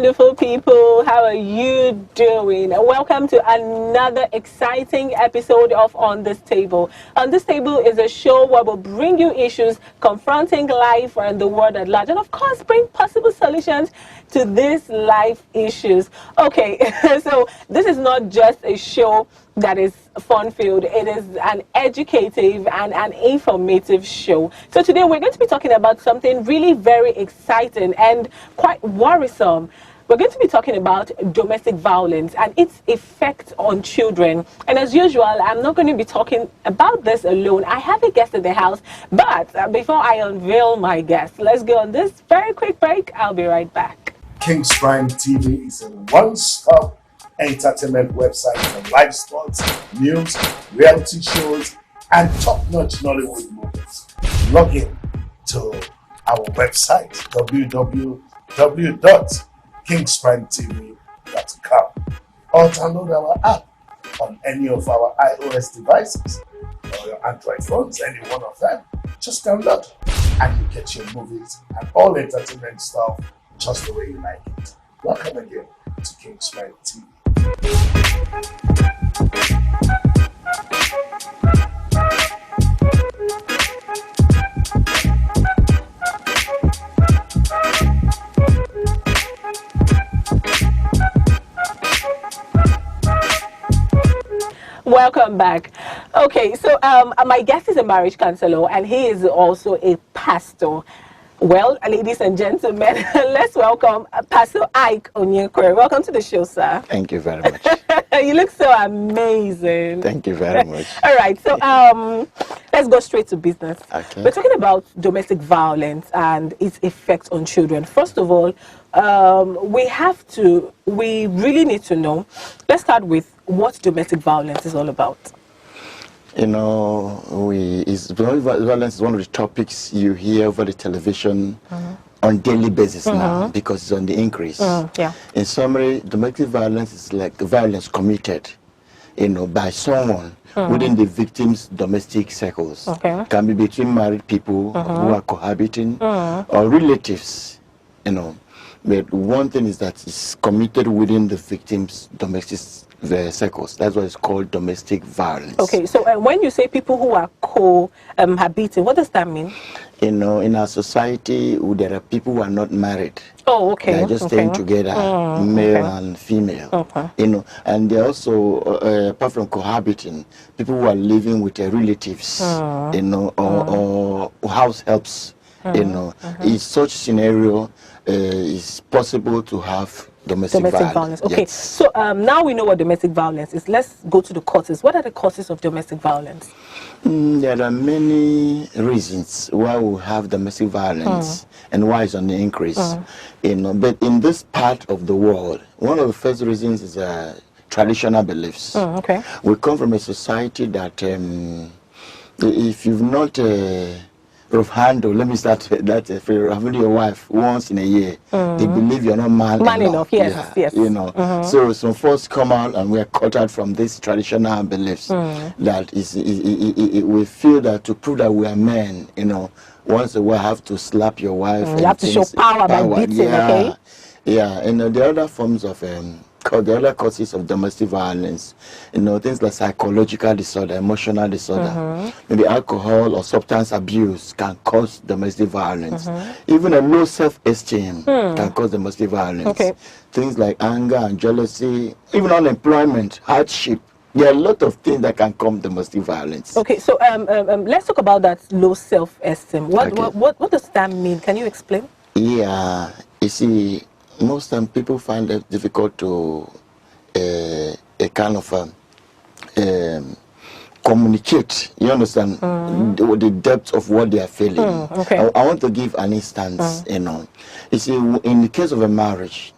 wonderful people. How are you doing? Welcome to another exciting episode of On This Table. On This Table is a show where we'll bring you issues confronting life and the world at large, and of course bring possible solutions to these life issues. Okay, so this is not just a show that is fun-filled. It is an educative and an informative show. So today we're going to be talking about something really very exciting and quite worrisome. We're going to be talking about domestic violence and its effect on children. And as usual, I'm not going to be talking about this alone. I have a guest in the house. But before I unveil my guest, let's go on this very quick break. I'll be right back. King's Prime TV is a one-stop entertainment website for live sports, news, reality shows, and top-notch Nollywood movies. Log in to our website www.kingsprimetv.com or download our app on any of our iOS devices or your Android phones, any one of them. Just download and you get your movies and all entertainment stuff just the way you like it. Welcome again to King's Prime TV. Welcome back. Okay, so my guest is a marriage counselor and he is also a pastor. Well, ladies and gentlemen, let's welcome Pastor Ike Onyekwe. Welcome to the show, sir. Thank you very much. You look so amazing. Thank you very much. All right, so let's go straight to business. Okay. We're talking about domestic violence and its effect on children. First of all, we really need to know. Let's start with what domestic violence is all about. You know, violence is one of the topics you hear over the television on daily basis now because it's on the increase. Yeah. In summary, domestic violence is like violence committed, you know, by someone within the victim's domestic circles. Okay. Can be between married people who are cohabiting or relatives, you know. But one thing is that it's committed within the victim's domestic circles. That's why it's called domestic violence. Okay, so when you say people who are cohabiting, what does that mean? You know, in our society, there are people who are not married. Oh, okay. They're just staying together, male and female. Okay. You know, and they're also, apart from cohabiting, people who are living with their relatives, you know, or house helps, you know. In such scenario, it's possible to have domestic violence. Okay, yes. So now we know what domestic violence is. Let's go to the causes. What are the causes of domestic violence? There are many reasons why we have domestic violence and why it's on the increase. You know, but in this part of the world, one of the first reasons is traditional beliefs. Okay. We come from a society that if you've not of handle, let me start that if you're having your wife once in a year, they believe you're not man enough. Yes, yeah, yes. You know, so some folks come out and we're cut out from these traditional beliefs that we feel that to prove that we are men, you know, once a while have to slap your wife. You have to show power by beating, okay? Yeah, and the other forms of the other causes of domestic violence, you know, things like psychological disorder, emotional disorder, maybe alcohol or substance abuse can cause domestic violence. Even a low self-esteem can cause domestic violence. Okay. Things like anger and jealousy, even unemployment, hardship. There are a lot of things that can come domestic violence. Okay, so let's talk about that low self-esteem. What does that mean? Can you explain? Yeah, you see, most time people find it difficult to a kind of communicate. You understand the depth of what they are feeling. Okay. I want to give an instance. You know, you see, in the case of a marriage,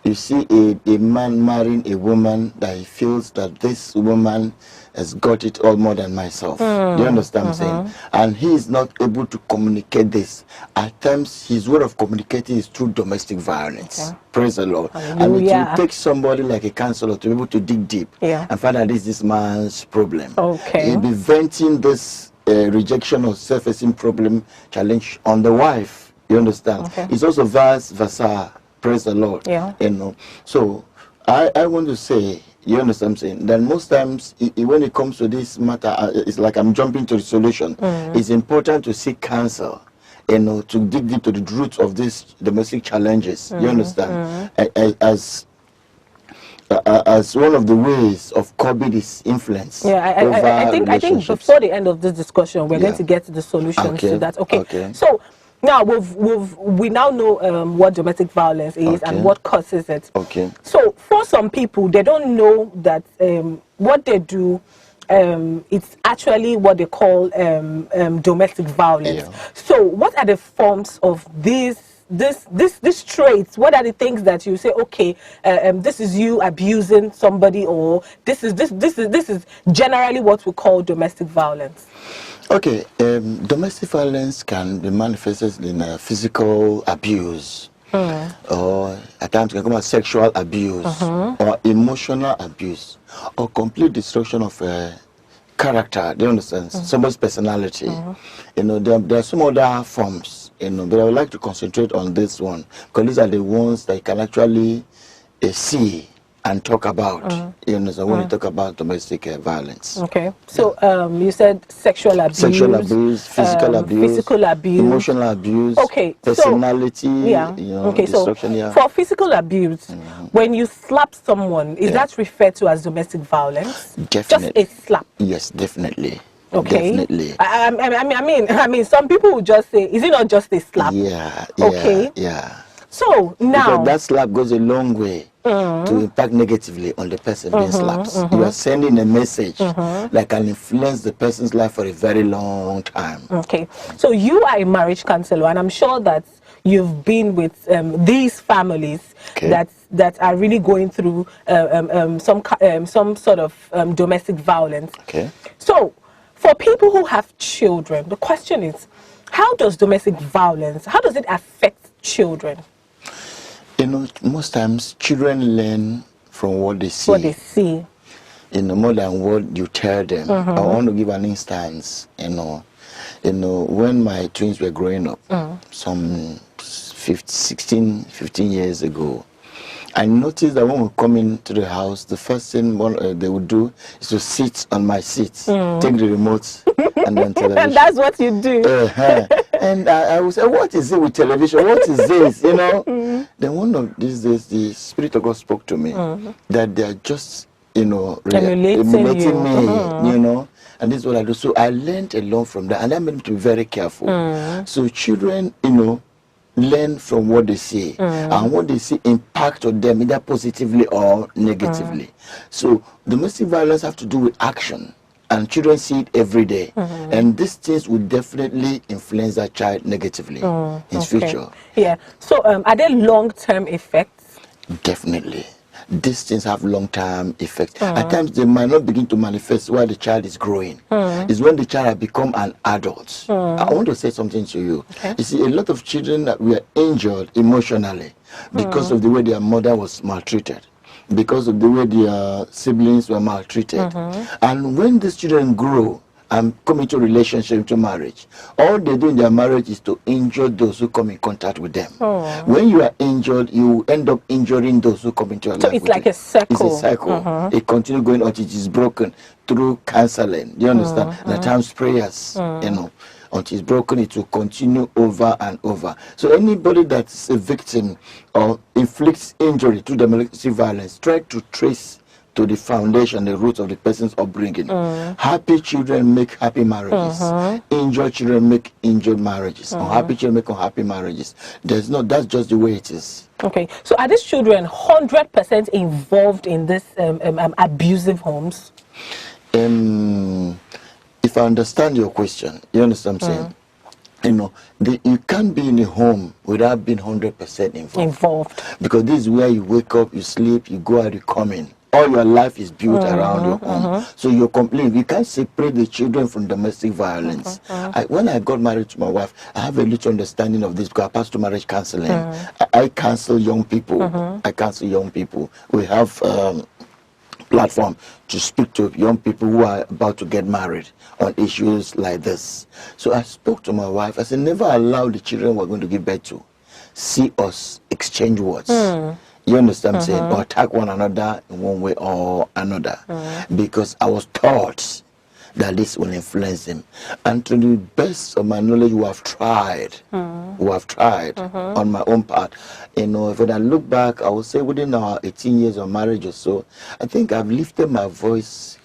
you see a man marrying a woman that he feels that this woman has got it all more than myself. Do you understand what I'm saying? And he is not able to communicate this. At times, his way of communicating is through domestic violence. Okay. Praise the Lord. Hallelujah. And it will take somebody like a counselor to be able to dig deep and find out this man's problem. Okay. He'll be venting this rejection or self-esteem problem challenge on the wife. You understand? Okay. It's also vice versa. Praise the Lord. Yeah. You know. So I want to say, you understand what I'm saying? That most times, when it comes to this matter, it's like I'm jumping to the solution. It's important to seek counsel, you know, to dig into the roots of these domestic challenges. You understand? As one of the ways of curbing this influence over I think relationships. before the end of this discussion, we're going to get to the solutions to that. Okay. So now we now know what domestic violence is and what causes it. Okay. So for some people, they don't know that what they do, it's actually what they call domestic violence. Yeah. So what are the forms of these traits? What are the things that you say, okay, this is you abusing somebody, or this is generally what we call domestic violence? Okay, domestic violence can be manifested in physical abuse, or at times can come as sexual abuse, or emotional abuse, or complete destruction of character. Do you understand? Somebody's personality. You know, there are some other forms, you know, but I would like to concentrate on this one because these are the ones that you can actually see and talk about, you know, so when you talk about domestic violence. Okay, so you said sexual abuse, physical abuse, emotional abuse, personality, you know, destruction. So for physical abuse, when you slap someone, is that referred to as domestic violence? Definitely. Just a slap? Yes, definitely. Okay. Definitely. I mean, some people would just say, is it not just a slap? Yeah. Okay. Yeah. So now, because that slap goes a long way to impact negatively on the person being slapped. You are sending a message that can influence the person's life for a very long time. Okay. So you are a marriage counselor, and I'm sure that you've been with these families that are really going through some sort of domestic violence. Okay. So for people who have children, the question is, how does domestic violence, how does it affect children? You know, most times children learn from what they see. What they see. You know, more than what you tell them. I want to give an instance. You know, when my twins were growing up, some 15 years ago, I noticed that when we come into the house, the first thing they would do is to sit on my seat, take the remote, and then television. And that's what you do. And I would say, what is it with television? What is this? You know? Then one of these days, the Spirit of God spoke to me that they are just, you know, emulating me, you know? And this is what I do. So I learned a lot from that, and that made me to be very careful. So children, you know, learn from what they see, and what they see impact on them either positively or negatively. So domestic violence have to do with action, and children see it every day, and these things will definitely influence that child negatively in future. Yeah. So are there long-term effects? Definitely. These things have long-term effects. At times they might not begin to manifest while the child is growing. It's when the child has become an adult. I want to say something to you. You see, a lot of children that were injured emotionally because of the way their mother was maltreated, because of the way their siblings were maltreated. And when these children grow and come into relationship, into marriage, all they do in their marriage is to injure those who come in contact with them. When you are injured, you end up injuring those who come into your life. So it's like a circle. It's a cycle. It continues going until it is broken through counseling. Do you understand? And at times prayers, you know, until it's broken, it will continue over and over. So anybody that's a victim or inflicts injury through domestic violence, try to trace to the foundation, the roots of the person's upbringing. Happy children make happy marriages. Injured children make injured marriages. Unhappy children make unhappy marriages. That's just the way it is. Okay, so are these children 100% involved in this abusive homes? If I understand your question, you understand what I'm saying? You know, you can't be in a home without being 100% involved. Because this is where you wake up, you sleep, you go out, you come in. All your life is built around your home. So you're complaining. You can't separate the children from domestic violence. When I got married to my wife, I have a little understanding of this because I passed to marriage counseling. I counsel young people. I counsel young people. We have platform to speak to young people who are about to get married on issues like this. So I spoke to my wife. I said, never allow the children we're going to give birth to see us exchange words. You understand what I'm saying? Or attack one another in one way or another. Because I was taught that this will influence them. And to the best of my knowledge, we have tried. We have tried on my own part. You know, if I look back, I would say within our 18 years of marriage or so, I think I've lifted my voice,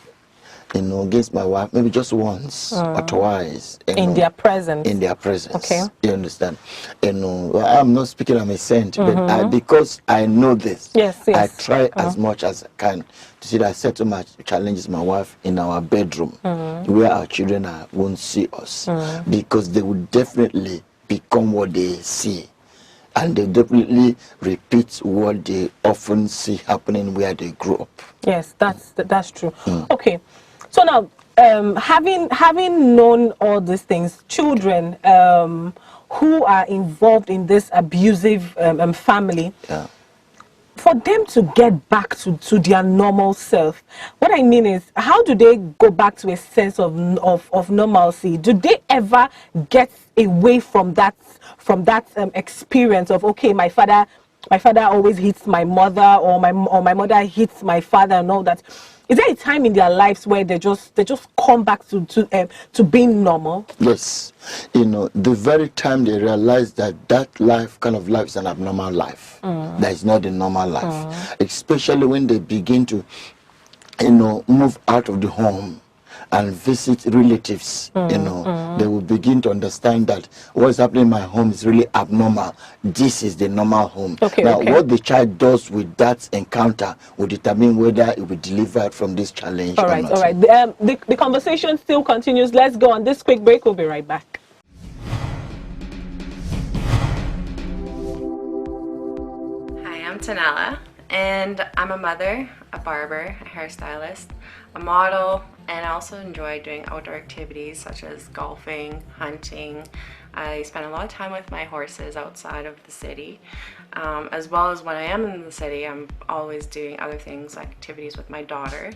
you know, against my wife, maybe just once or twice. In their presence. In their presence. Okay. You understand? You know, I'm not speaking of a saint, but because I know this, I try as much as I can to see that I settle my challenges my wife in our bedroom, where our children won't see us, because they will definitely become what they see. And they definitely repeat what they often see happening where they grow up. Yes, that's true. Okay. So now, having known all these things, children who are involved in this abusive family, for them to get back to their normal self, what I mean is, how do they go back to a sense of normalcy? Do they ever get away from that experience of, okay, my father always hits my mother, or my mother hits my father, and all that? Is there a time in their lives where they just come back to being normal? Yes, you know, the very time they realize that kind of life is an abnormal life, that is not a normal life, especially when they begin to, you know, move out of the home and visit relatives, you know, they will begin to understand that what is happening in my home is really abnormal. This is the normal home. Now, what the child does with that encounter will determine whether it will deliver from this challenge or not. All right. The conversation still continues. Let's go on this quick break. We'll be right back. Hi, I'm Tanella, and I'm a mother, a barber, a hairstylist, a model, and I also enjoy doing outdoor activities such as golfing, hunting. I spend a lot of time with my horses outside of the city, as well as when I am in the city, I'm always doing other things like activities with my daughter.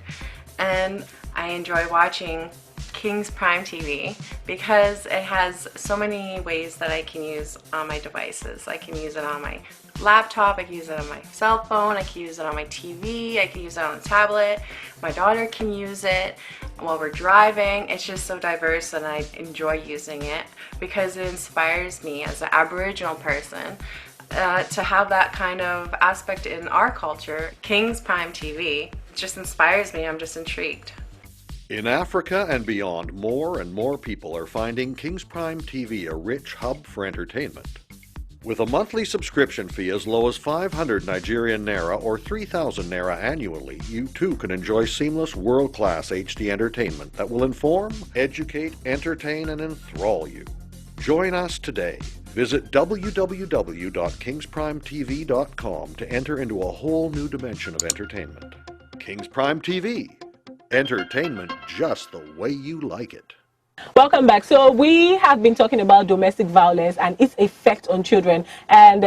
And I enjoy watching KINGSPRIMETV because it has so many ways that I can use on my devices. I can use it on my laptop, I can use it on my cell phone, I can use it on my TV, I can use it on the tablet, my daughter can use it while we're driving. It's just so diverse, and I enjoy using it because it inspires me as an Aboriginal person to have that kind of aspect in our culture. KINGSPRIMETV just inspires me. I'm just intrigued. In Africa and beyond, more and more people are finding KINGSPRIMETV a rich hub for entertainment. With a monthly subscription fee as low as 500 Nigerian Naira or 3,000 Naira annually, you too can enjoy seamless world-class HD entertainment that will inform, educate, entertain, and enthrall you. Join us today. Visit www.kingsprimetv.com to enter into a whole new dimension of entertainment. KINGSPRIMETV. Entertainment just the way you like it. Welcome back. So we have been talking about domestic violence and its effect on children, and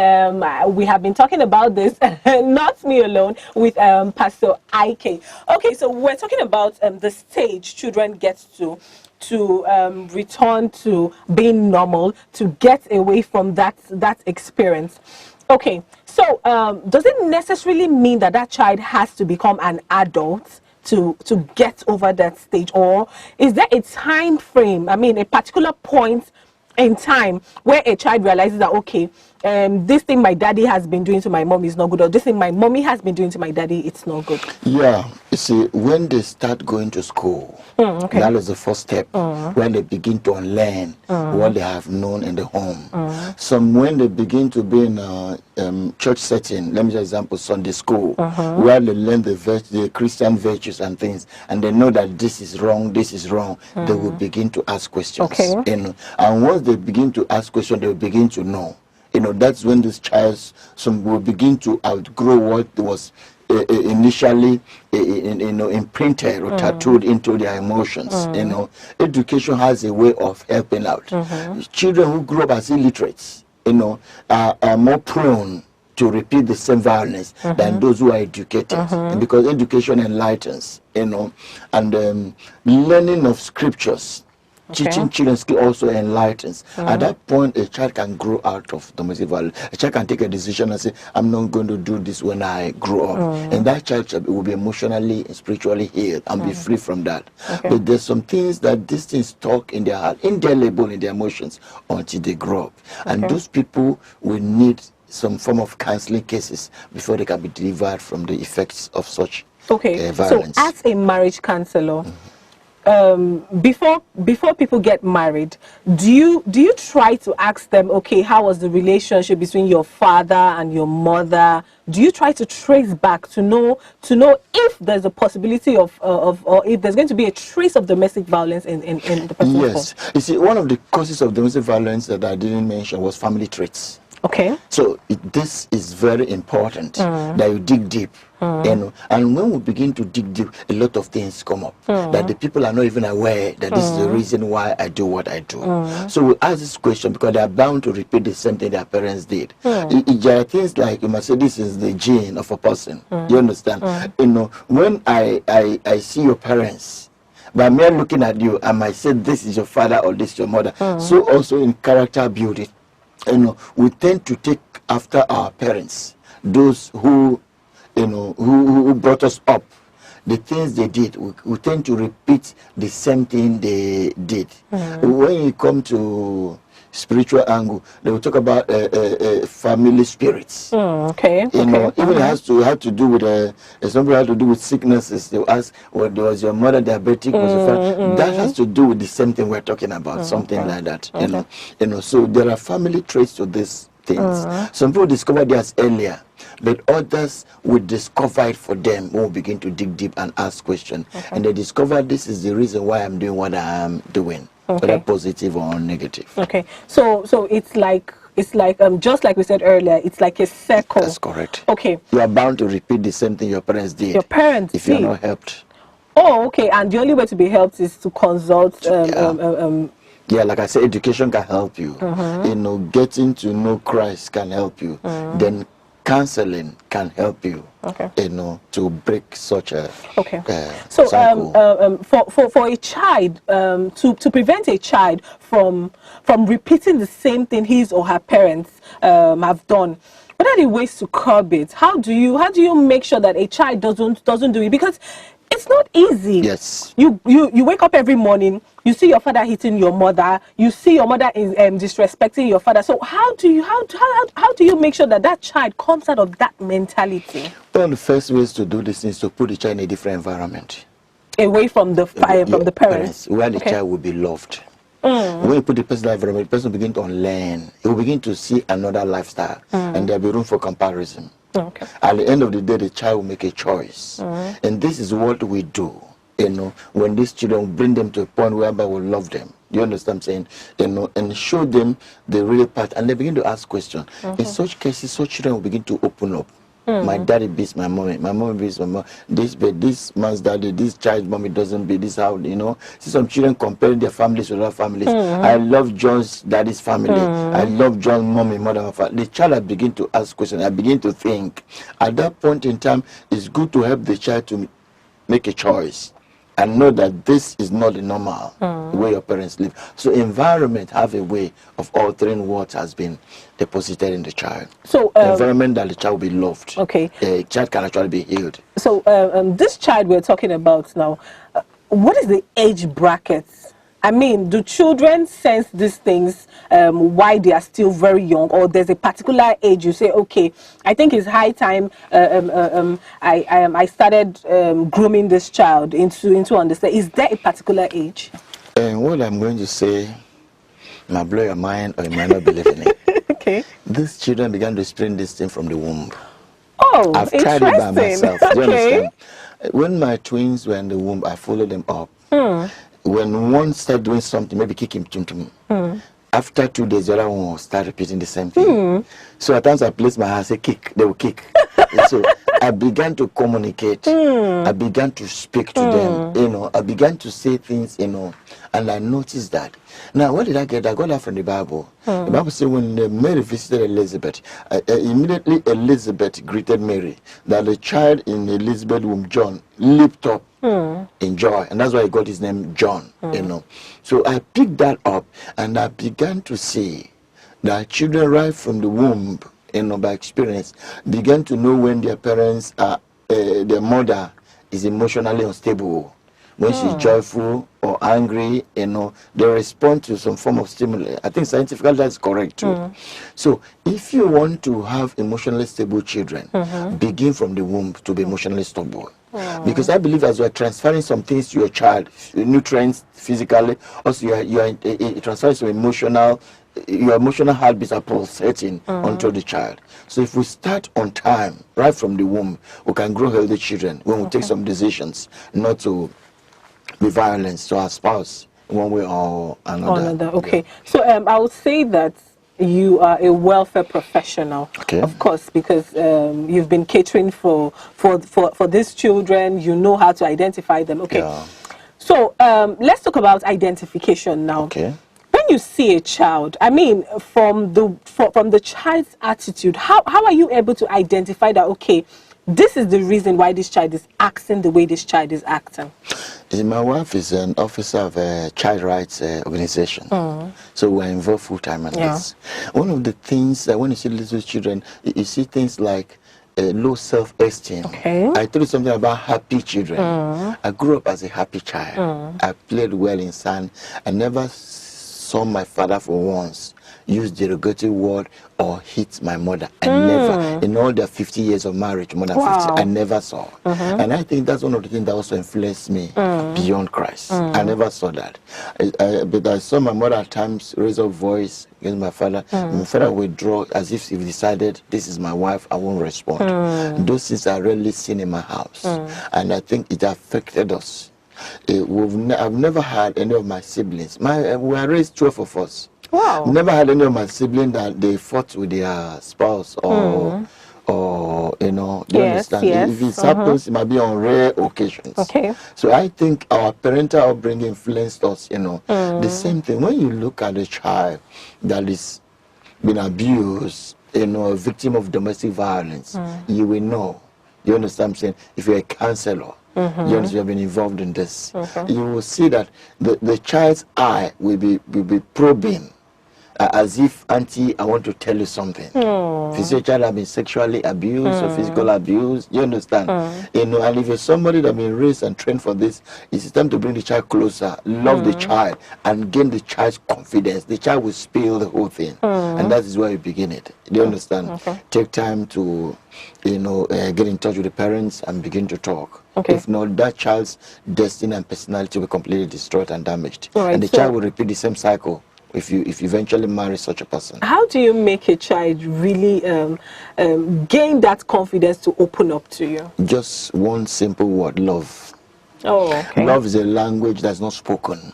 we have been talking about this, not me alone, with Pastor Ike. Okay, so we're talking about the stage children get to return to being normal, to get away from that experience. Okay, so does it necessarily mean that child has to become an adult to get over that stage, or is there a time frame, I mean a particular point in time where a child realizes that, okay, this thing my daddy has been doing to my mom is not good, or this thing my mommy has been doing to my daddy, it's not good? Yeah, you see, when they start going to school, that is the first step, when they begin to unlearn what they have known in the home. When they begin to be in a church setting, let me give an example, Sunday school, where they learn the Christian virtues and things, and they know that this is wrong, they will begin to ask questions. And once they begin to ask questions, they will begin to know. That's when this child will begin to outgrow what was initially imprinted or tattooed into their emotions. Education has a way of helping out. Children who grow up as illiterates, are more prone to repeat the same violence than those who are educated, because education enlightens, and learning of scriptures Teaching children skill also enlightens. At that point, a child can grow out of domestic violence. A child can take a decision and say, I'm not going to do this when I grow up. And that child will be emotionally and spiritually healed and be free from that. But there's some things that these things talk in their heart, indelible in their emotions until they grow up. And those people will need some form of counseling cases before they can be delivered from the effects of such violence. So as a marriage counselor, before people get married, do you try to ask them, okay, how was the relationship between your father and your mother? Do you try to trace back to know if there's a possibility of or if there's going to be a trace of domestic violence in the person's home? Yes. You see, one of the causes of domestic violence that I didn't mention was family traits. Okay. So this is very important that you dig deep, you know. And when we begin to dig deep, a lot of things come up that the people are not even aware that this is the reason why I do what I do. So we ask this question because they are bound to repeat the same thing their parents did. There are things like, you must say, this is the gene of a person. You understand? You know, when I see your parents, by mere looking at you, I might say this is your father or this is your mother. So also in character building, you know, we tend to take after our parents, those who, you know, who brought us up. The things they did, we tend to repeat the same thing they did. When you come to spiritual angle, they will talk about family spirits. Okay. You know, even it has to do with something has to do with sicknesses. They will ask, well, was your mother diabetic? Was your father? That has to do with the same thing we're talking about, something like that. You know. So there are family traits to these things. Some people discover theirs earlier, but others will discover it for them when we begin to dig deep and ask questions. And they discover this is the reason why I'm doing what I'm doing. Whether positive or negative. Okay, so it's like just like we said earlier, it's like a circle. That's correct. Okay, you are bound to repeat the same thing your parents did. Your parents if you're not helped. Oh, okay. And the only way to be helped is to consult. Yeah, like I said, education can help you. You know, getting to know Christ can help you. Then counseling can help you. You know, to break such a so cycle. For a child to prevent a child from repeating the same thing his or her parents have done, what are the ways to curb it? How do you make sure that a child doesn't do it? Because it's not easy. Yes. You wake up every morning, you see your father hitting your mother, you see your mother is disrespecting your father. So how do you make sure that that child comes out of that mentality? One of the first ways to do this is to put the child in a different environment. Away from the parents. Where the child will be loved. When you put the person in that environment, the person will begin to unlearn. He will begin to see another lifestyle, and there will be room for comparison. At the end of the day, the child will make a choice. And this is what we do, you know, when these children bring them to a point whereby we love them. You understand what I'm saying? You know, and show them the real part, and they begin to ask questions. In such cases, such children will begin to open up. My daddy beats my mommy beats my mom. This man's daddy, this child's mommy doesn't beat. This how, you know. See some children comparing their families with other families. I love John's daddy's family. I love John's mommy, mother, and father. The child will begin to ask questions. I begin to think. At that point in time, it's good to help the child to make a choice and know that this is not the normal way your parents live. So environment have a way of altering what has been deposited in the child. So environment that the child will be loved. A child can actually be healed. So this child we're talking about now, what is the age bracket? I mean, do children sense these things while they are still very young, or there's a particular age you say, okay, I think it's high time I started grooming this child into understanding? Is there a particular age? What I'm going to say might blow your mind, or you might not believe in it. These children began to experience this thing from the womb. Oh, I've tried it by myself. Do you understand? When my twins were in the womb, I followed them up. When one started doing something, maybe kick him, after 2 days, the other one will start repeating the same thing. So at times I place my hand, say kick, they will kick. So I began to communicate. I began to speak to them. I began to say things, and I noticed that. Now, what did I get? I got that from the Bible. The Bible says when Mary visited Elizabeth, immediately Elizabeth greeted Mary, that the child in Elizabeth's womb, John, leaped up in joy, and that's why he got his name John. So I picked that up, and I began to see that children right from the womb, by experience, began to know when their parents are, their mother is emotionally unstable. When she's joyful or angry, they respond to some form of stimuli. I think scientifically that's correct too. So if you want to have emotionally stable children, begin from the womb to be emotionally stable. Because I believe as you are transferring some things to your child, nutrients physically, also you are transferring some your emotional heartbeats are pulsating onto the child. So if we start on time, right from the womb, we can grow healthy children when we take some decisions not to be violent to our spouse one way or another. Okay. So I would say that you are a welfare professional, of course, because you've been catering for these children. You know how to identify them. Okay. So let's talk about identification now. Okay. When you see a child, I mean, from the child's attitude, how are you able to identify that, okay, this is the reason why this child is acting the way this child is acting? My wife is an officer of a child rights organization, so we're involved full-time in this. One of the things that when you see little children, you see things like low self-esteem. I told you something about happy children. I grew up as a happy child. I played well in sand. I never saw my father for once use derogatory word or hit my mother. I never, in all the 50 years of marriage, more than 50, I never saw. And I think that's one of the things that also influenced me beyond Christ. I never saw that. But I saw my mother at times raise her voice against my father. My father would withdraw as if he decided, this is my wife, I won't respond. Those things are rarely seen in my house. And I think it affected us. I've never had any of my siblings. We were raised 12 of us. Wow. Never had any of my siblings that they fought with their spouse or do you understand? If it happens, it might be on rare occasions. So I think our parental upbringing influenced us, The same thing, when you look at a child that is been abused, a victim of domestic violence, you will know. You understand what I'm saying? If you're a counselor, you understand, you have been involved in this. You will see that the child's eye will be probing, as if, auntie, I want to tell you something. If you see a child has been sexually abused or physical abuse, you understand? And if you're somebody that has been raised and trained for this, it's time to bring the child closer, love the child, and gain the child's confidence. The child will spill the whole thing. And that is where you begin it. Do you understand? Take time to, get in touch with the parents and begin to talk. If not, that child's destiny and personality will be completely destroyed and damaged. And the child will repeat the same cycle if you eventually marry such a person. How do you make a child really gain that confidence to open up to you? Just one simple word: love. Love is a language that's not spoken.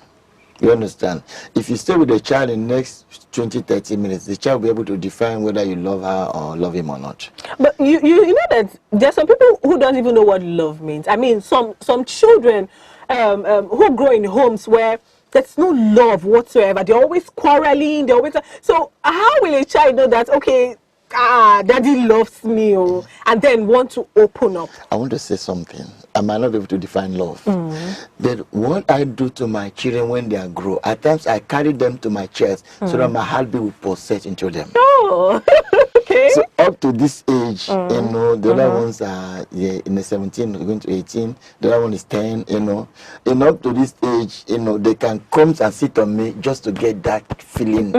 You understand? If you stay with the child in the next 20-30 minutes, the child will be able to define whether you love her or love him or not. But you know that there's some people who don't even know what love means. I mean, some children who grow in homes where there's no love whatsoever. They're always quarreling. So how will a child know that, okay, daddy loves me, and then want to open up? I want to say something. I might not be able to define love. But what I do to my children when they are grown, at times I carry them to my chest so that my heartbeat will pulsate into them. Okay. So up to this age, the other ones are in the 17, going to 18. The other one is 10, And up to this age, they can come and sit on me just to get that feeling,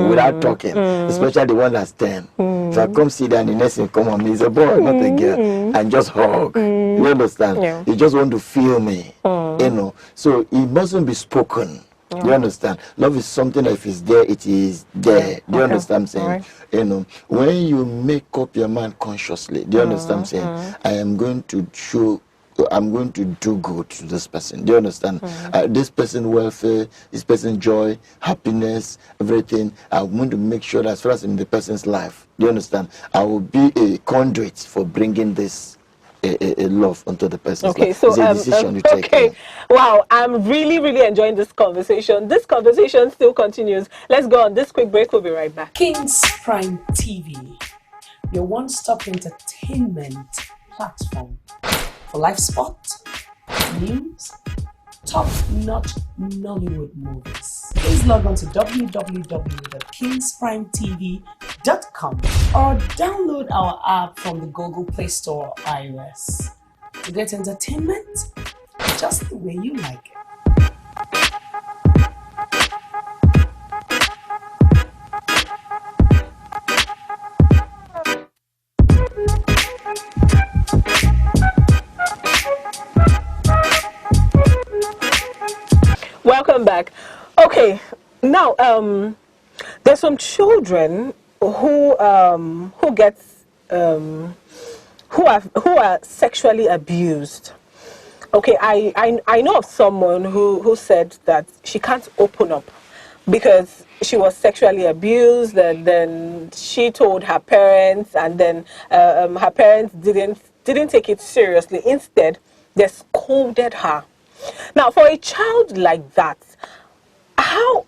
without talking. Especially the one that's 10. If I come sit down, the next thing come on me, he's a boy, not a girl, and just hug. You understand? You just want to feel me, So it mustn't be spoken. Do you understand? Love is something that if it's there, it is there. Do you understand what I'm saying? When you make up your mind consciously, do you understand what I'm saying? I am going to show I'm going to do good to this person. Do you understand? This person welfare, this person joy, happiness, everything. I'm going to make sure that as far as in the person's life, do you understand? I will be a conduit for bringing this a love onto the person's Okay, life. so It's a decision you take. okay, wow, I'm really enjoying this conversation. This conversation still continues. Let's go on this quick break. We'll be right back. Kings Prime TV, your one-stop entertainment platform for live sport, news, top-notch Nollywood movies. Please log on to www.kingsprimetv.com or download our app from the Google Play Store or iOS to get entertainment just the way you like it. Welcome back. Okay, now there's some children who gets who are sexually abused. Okay, I know of someone who said that she can't open up because she was sexually abused, and then she told her parents, and then her parents didn't take it seriously. Instead, they scolded her. Now, for a child like that, how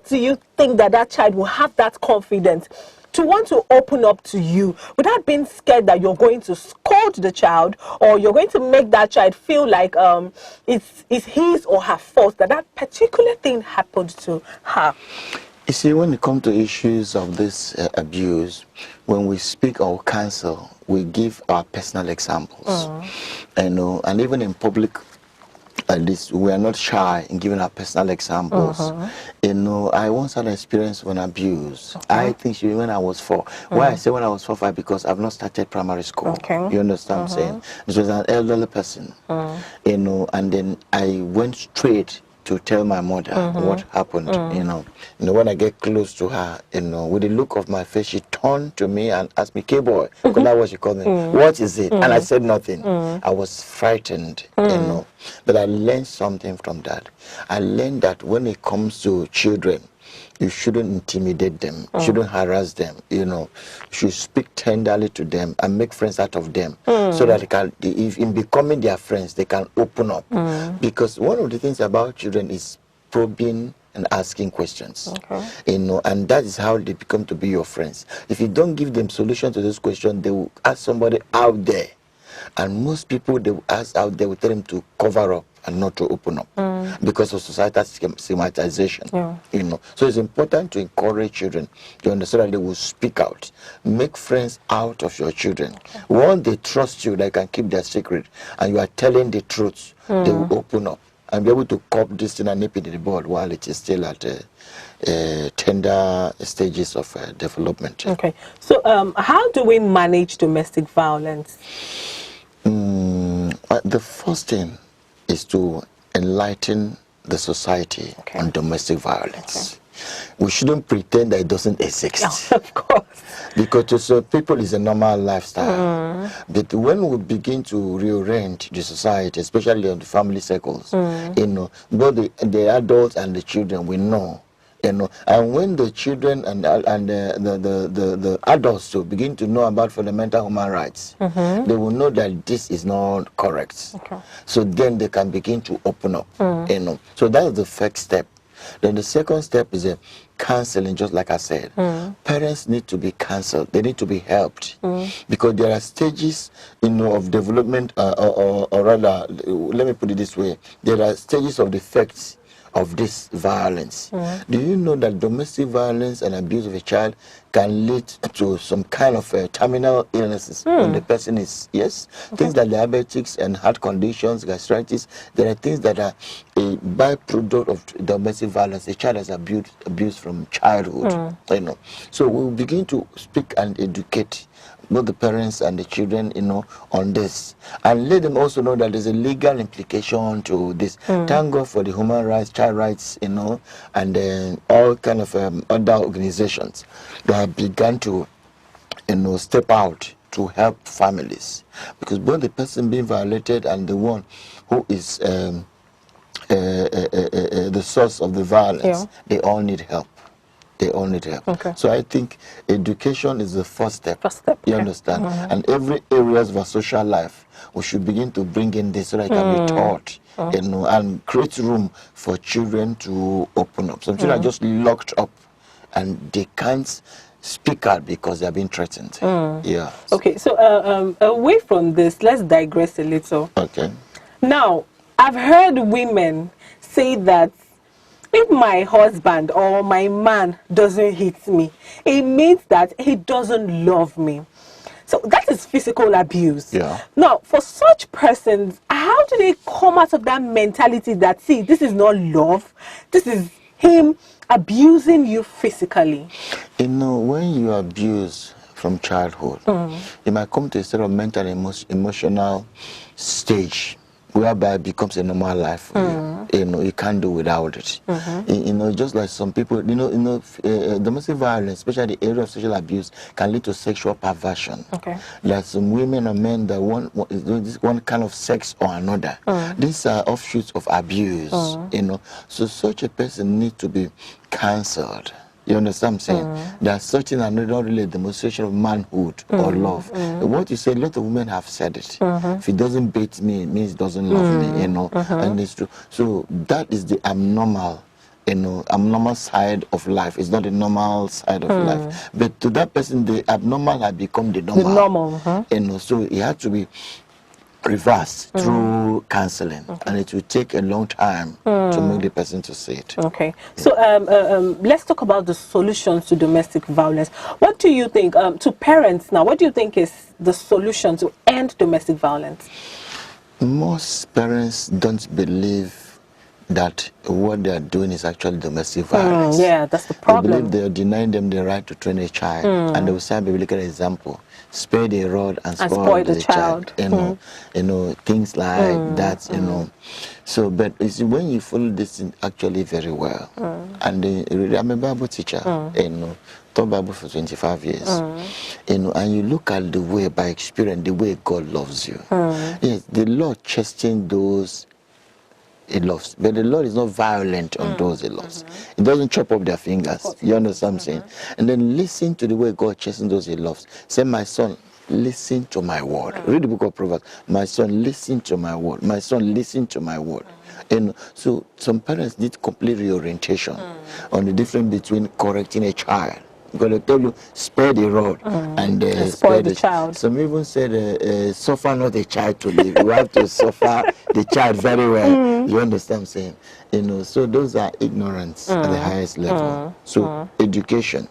do you think that child will have that confidence to want to open up to you without being scared that you're going to scold the child, or you're going to make that child feel like it's his or her fault that particular thing happened to her? You see, when it comes to issues of this abuse, when we speak or counsel, we give our personal examples. And even in public, at least we are not shy in giving our personal examples. I once had an experience of an abuse. I think when I was 4. Why I say when I was 4, 5, because I've not started primary school. You understand what I'm saying? This was an elderly person, and then I went straight to tell my mother what happened. When I get close to her, with the look of my face, she turned to me and asked me, "K-boy," because that's what she called me. "What is it?" And I said nothing. I was frightened, but I learned something from that. I learned that when it comes to children, you shouldn't intimidate them, shouldn't harass them, you should speak tenderly to them and make friends out of them, so that if in becoming their friends, they can open up. Because one of the things about children is probing and asking questions, and that is how they become to be your friends. If you don't give them solution to those questions, they will ask somebody out there, and most people they will ask out there will tell them to cover up and not to open up because of societal stigmatization. So it's important to encourage children to understand that they will speak out, make friends out of your children. Once they trust you, they can keep their secret, and you are telling the truth, they will open up and be able to cop this thing and nip it in the bud while it is still at tender stages of development. Okay, so how do we manage domestic violence? The first thing is to enlighten the society on domestic violence. We shouldn't pretend that it doesn't exist. Of course. Because to some people it's a normal lifestyle. But when we begin to reorient the society, especially on the family circles, both the adults and the children, we know. And when the children and the adults too begin to know about fundamental human rights, they will know that this is not correct. So then they can begin to open up. So that is the first step. Then the second step is counseling, just like I said. Parents need to be counseled. They need to be helped because there are stages, of development, or rather, let me put it this way: there are stages of the effects of this violence. Do you know that domestic violence and abuse of a child can lead to some kind of terminal illnesses when the person is, things like diabetics and heart conditions, gastritis. There are things that are a byproduct of domestic violence. A child has abused from childhood. So we'll begin to speak and educate both the parents and the children, on this, and let them also know that there's a legal implication to this. Thank God for the human rights, child rights, and all kind of other organizations that have begun to, step out to help families, because both the person being violated and the one who is the source of the violence, they all need help. They all need help. Okay. So I think education is the first step. You okay. understand? And every areas of our social life, we should begin to bring in this so that it can be taught, you know, and create room for children to open up. Some children are just locked up, and they can't speak out because they are being threatened. Yeah. Okay. So away from this, let's digress a little. Okay. Now, I've heard women say that if my husband or my man doesn't hit me, it means that he doesn't love me. So that is physical abuse. Yeah. Now, for such persons, how do they come out of that mentality that, see, this is not love, this is him abusing you physically? You know, when you abuse from childhood, you might come to a state of mental and emotional stage whereby it becomes a normal life for you. You know, you can't do without it. You know, just like some people, domestic violence, especially the area of sexual abuse, can lead to sexual perversion. Okay. Like some women or men that is doing this one kind of sex or another. These are offshoots of abuse. You know, so such a person needs to be cancelled. You understand what I'm saying? There are certain and not really a demonstration of manhood or love. What you say, a lot of women have said it. If he doesn't bait me, it means he doesn't love me, you know. And it's true. So that is the abnormal, you know, abnormal side of life. It's not the normal side of life. But to that person, the abnormal had become the normal. The normal. You know, so it had to be reversed through counseling, and it will take a long time to make the person to see it. Okay, so let's talk about the solutions to domestic violence. What do you think, to parents now, what do you think is the solution to end domestic violence? Most parents don't believe that what they are doing is actually domestic violence. Yeah, that's the problem. They believe they are denying them the right to train a child, and they will say a biblical example: spare the rod and spoil the child. You know, things like that. You know, so but you see, when you follow this thing actually very well, and I'm a Bible teacher. You know, taught Bible for 25 years. You know, and you look at the way by experience, the way God loves you. Yes, the Lord chastens those He loves, but the Lord is not violent on those He loves. He doesn't chop up their fingers. You understand what I'm saying? And then listen to the way God chastens those He loves. Say, my son, listen to my word. Read the book of Proverbs. My son, listen to my word. My son, listen to my word. And so some parents need complete reorientation on the difference between correcting a child. Because they tell you, spare the rod and spoil the child. Some even said, suffer not a child to live. You have to suffer the child very well. You understand what I'm saying? You know, so those are ignorance at the highest level. So education,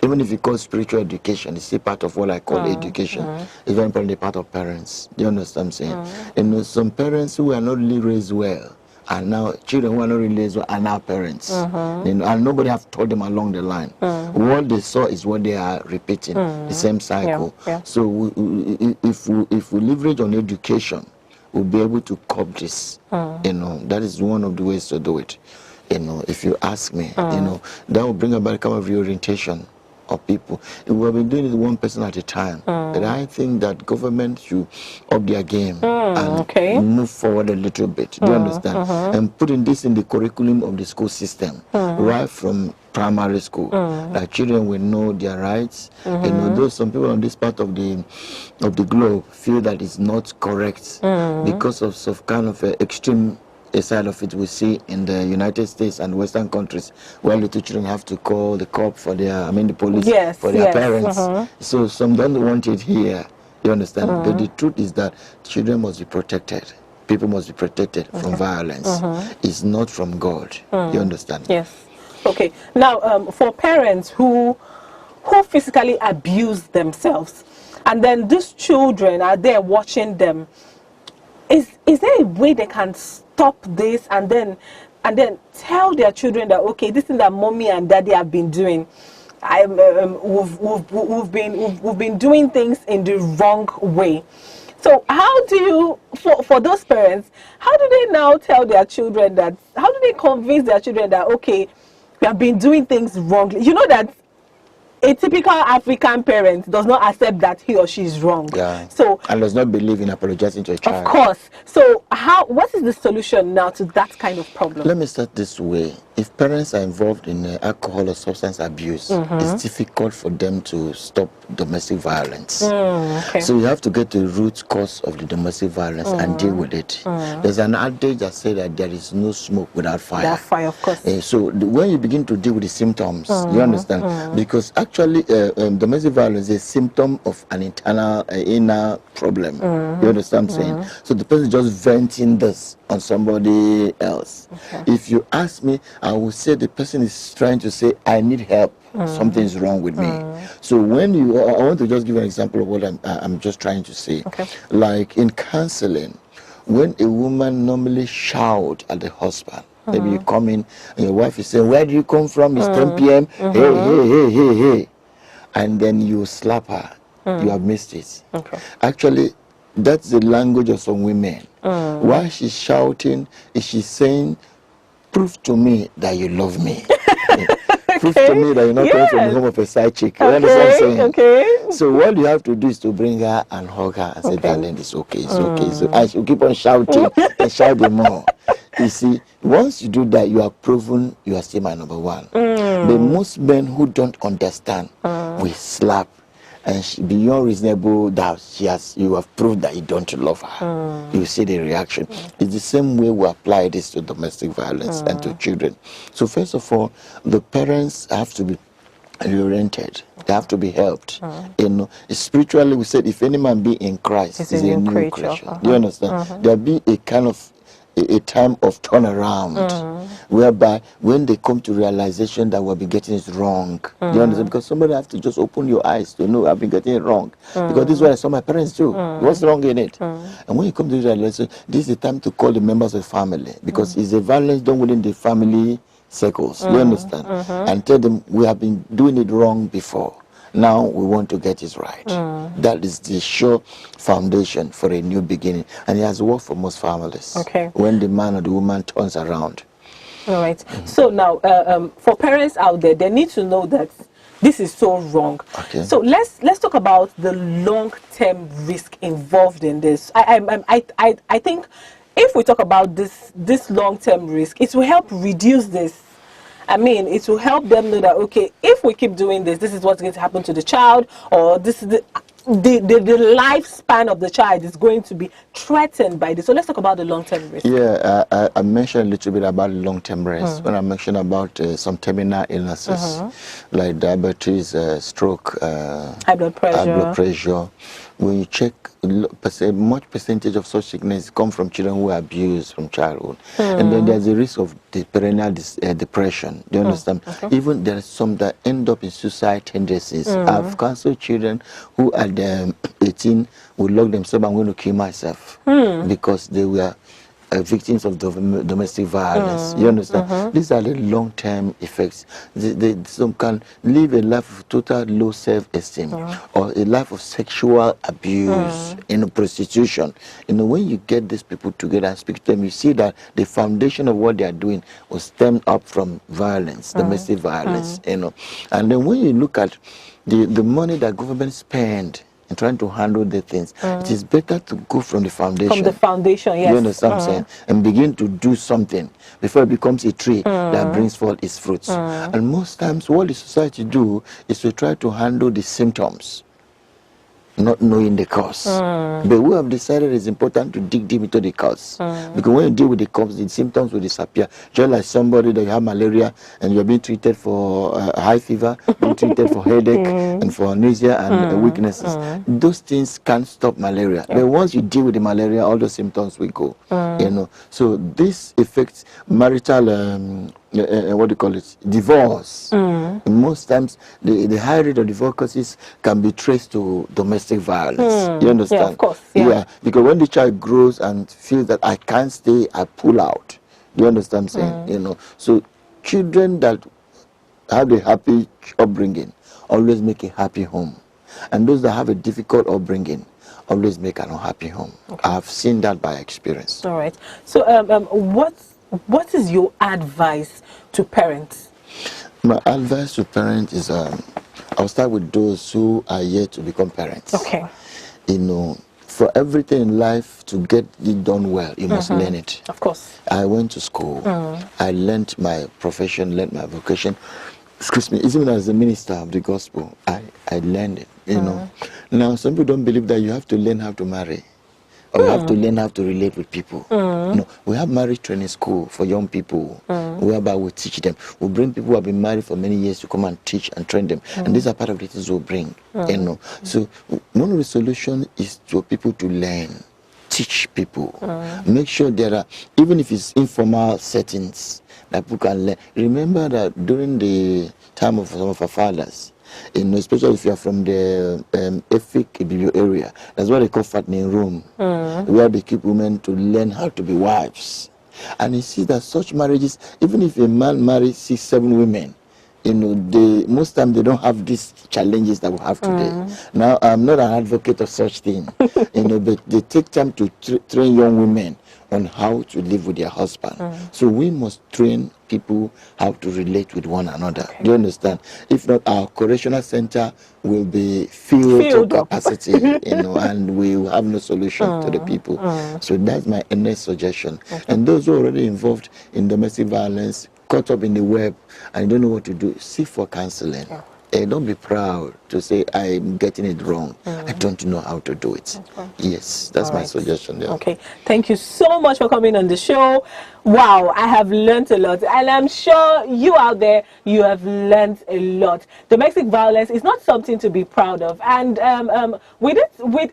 even if you call spiritual education, it's still part of what I call education. It's very important, the part of parents. Do you understand what I'm saying? You know, some parents who are not really raised well, and now children who are not really raised well are now parents. You know, and nobody have told them along the line. What they saw is what they are repeating, the same cycle. So if we leverage on education, we'll be able to curb this. You know, that is one of the ways to do it. You know, if you ask me, you know, that will bring about a kind of reorientation of people. We have been doing it one person at a time. But I think that government should up their game and move forward a little bit. Do you understand? And putting this in the curriculum of the school system, right from primary school, that children will know their rights. You know, though some people on this part of the globe feel that it's not correct because of some kind of extreme side of it we see in the United States and Western countries, where little children have to call the cop for their, the police for their parents. So some don't want it here. You understand? But the truth is that children must be protected. People must be protected from violence. It's not from God. You understand? Yes. Okay. Now, for parents who physically abuse themselves, and then these children are there watching them, is there a way they can stop this and then tell their children that, okay, this is that mommy and daddy have been doing, we've been doing things in the wrong way? So how do you, for those parents, how do they now tell their children that, how do they convince their children that, okay, we have been doing things wrongly? You know that a typical African parent does not accept that he or she is wrong. Yeah. So, And does not believe in apologizing to a of child. course. So, what is the solution now to that kind of problem? Let me start this way. If parents are involved in alcohol or substance abuse, it's difficult for them to stop domestic violence. Okay. So you have to get to the root cause of the domestic violence and deal with it. There's an adage that says that there is no smoke without fire. That fire, of course. So when you begin to deal with the symptoms, you understand? Because actually domestic violence is a symptom of an internal, inner problem. You understand what I'm saying? So the person is just venting this on somebody else. Okay. If you ask me, I would say the person is trying to say, I need help. Something's wrong with me. So when you, I want to just give an example of what I'm just trying to say. Okay. Like in counseling, when a woman normally shout at the husband, maybe you come in and your wife is saying, where do you come from? It's 10 p.m. Hey. And then you slap her. You have missed it. Okay. Actually, that's the language of some women. While she's shouting, is she saying, prove to me that you love me. Prove to me that you're not coming from the home of a side chick. You understand what I'm saying? Okay. So what you have to do is to bring her and hug her and say, darling, it's okay, it's okay. So I should keep on shouting and shouting more. You see, once you do that, you are proven you are still my number one. But most men who don't understand will slap, and beyond reasonable doubt, you have proved that you don't love her. You see the reaction. It's the same way we apply this to domestic violence and to children. So first of all, the parents have to be reoriented. They have to be helped. You know, spiritually we said, if any man be in Christ, is a new creature. Do you understand? There'll be a kind of a time of turnaround whereby when they come to realization that we'll be getting it wrong. Do you understand? Because somebody have to just open your eyes to know I've been getting it wrong. Because this is what I saw my parents do. What's wrong in it? And when you come to realization, this is the time to call the members of the family, because it's a violence done within the family circles. Do you understand? And tell them we have been doing it wrong before. Now we want to get it right. That is the sure foundation for a new beginning. And it has worked for most families. Okay. When the man or the woman turns around. All right. So now, for parents out there, they need to know that this is so wrong. Okay. So let's talk about the long-term risk involved in this. I think if we talk about this long-term risk, it will help reduce this. I mean, it will help them know that, okay, if we keep doing this, this is what's going to happen to the child, or this is the lifespan of the child is going to be threatened by this. So let's talk about the long-term risk. Yeah, I mentioned a little bit about long-term risk when I mentioned about some terminal illnesses like diabetes, stroke, high blood pressure. When you check, much percentage of such sickness come from children who are abused from childhood. And then there's a risk of the perennial depression. Do you understand? Even there are some that end up in suicide tendencies. I've counseled children who at 18 would lock themselves, I'm going to kill myself, because they were victims of domestic violence. You understand? These are the long-term effects. Some can live a life of total low self-esteem, or a life of sexual abuse, prostitution. You know, when you get these people together and speak to them, you see that the foundation of what they are doing was stemmed up from violence, domestic violence. You know, and then when you look at the money that government spend and trying to handle the things, it is better to go from the foundation. From the foundation, yes. You understand what I'm saying? And begin to do something before it becomes a tree that brings forth its fruits. And most times what the society do is to try to handle the symptoms, not knowing the cause. But we have decided it's important to dig deep into the cause. Because when you deal with the cause, the symptoms will disappear. Just like somebody that you have malaria and you're being treated for high fever, being treated for headache and for nausea and weaknesses. Those things can't stop malaria. But once you deal with the malaria, all the symptoms will go. You know, so this affects marital what do you call it? Divorce. Most times, the high rate of divorce cases can be traced to domestic violence. You understand? Yeah, of course. Yeah. Because when the child grows and feels that I can't stay, I pull out. You understand what I'm saying? You know, so children that have a happy upbringing always make a happy home, and those that have a difficult upbringing always make an unhappy home. I've seen that by experience. All right. So, what is your advice to parents? My advice to parents is I'll start with those who are yet to become parents. Okay. You know, for everything in life to get it done well, you must learn it. Of course. I went to school. I learned my profession, learned my vocation. Excuse me, even as a minister of the gospel, I learned it, you know. Now, some people don't believe that you have to learn how to marry. Or you have to learn how to relate with people. No, we have marriage training school for young people, whereby we teach them. We bring people who have been married for many years to come and teach and train them. And these are part of the things we'll bring, you know. So one of the solutions is for people to learn, teach people. Make sure there are, even if it's informal settings, that people can learn. Remember that during the time of some of our fathers, you know, especially if you are from the Efik Ibibio area, that's what they call fattening room, where they keep women to learn how to be wives. And you see that such marriages, even if a man marries 6, 7 women, you know, most time they don't have these challenges that we have today. Now, I'm not an advocate of such thing, you know, but they take time to train young women on how to live with their husband. So we must train people how to relate with one another. Okay. Do you understand? If not, our correctional center will be filled to capacity, you know, and we will have no solution to the people. So that's my earnest suggestion. Okay. And those who are already involved in domestic violence, caught up in the web, and don't know what to do, seek for counseling. Don't be proud to say, I'm getting it wrong. I don't know how to do it. Okay. Yes, that's my suggestion there. Okay, thank you so much for coming on the show. Wow, I have learned a lot, and I'm sure you out there, you have learned a lot. Domestic violence is not something to be proud of, and with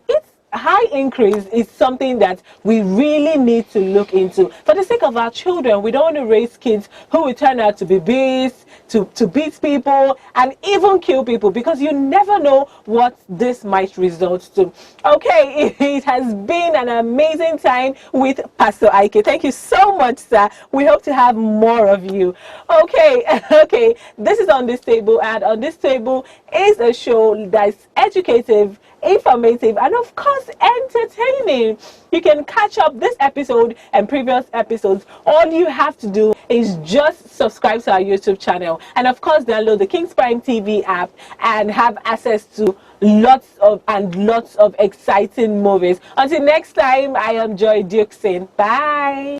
its high increase is something that we really need to look into. For the sake of our children, we don't want to raise kids who will turn out to be beasts, to beat people, and even kill people, because you never know what this might result to. Okay, it has been an amazing time with Pastor Ike. Thank you so much, sir. We hope to have more of you. Okay, okay, this is On This Table, and On This Table is a show that's educative, informative, and of course entertaining. You can catch up this episode and previous episodes. All you have to do is just subscribe to our YouTube channel, and of course download the Kings Prime TV app and have access to lots of exciting movies. Until next time, I am Joy Dukes. Bye.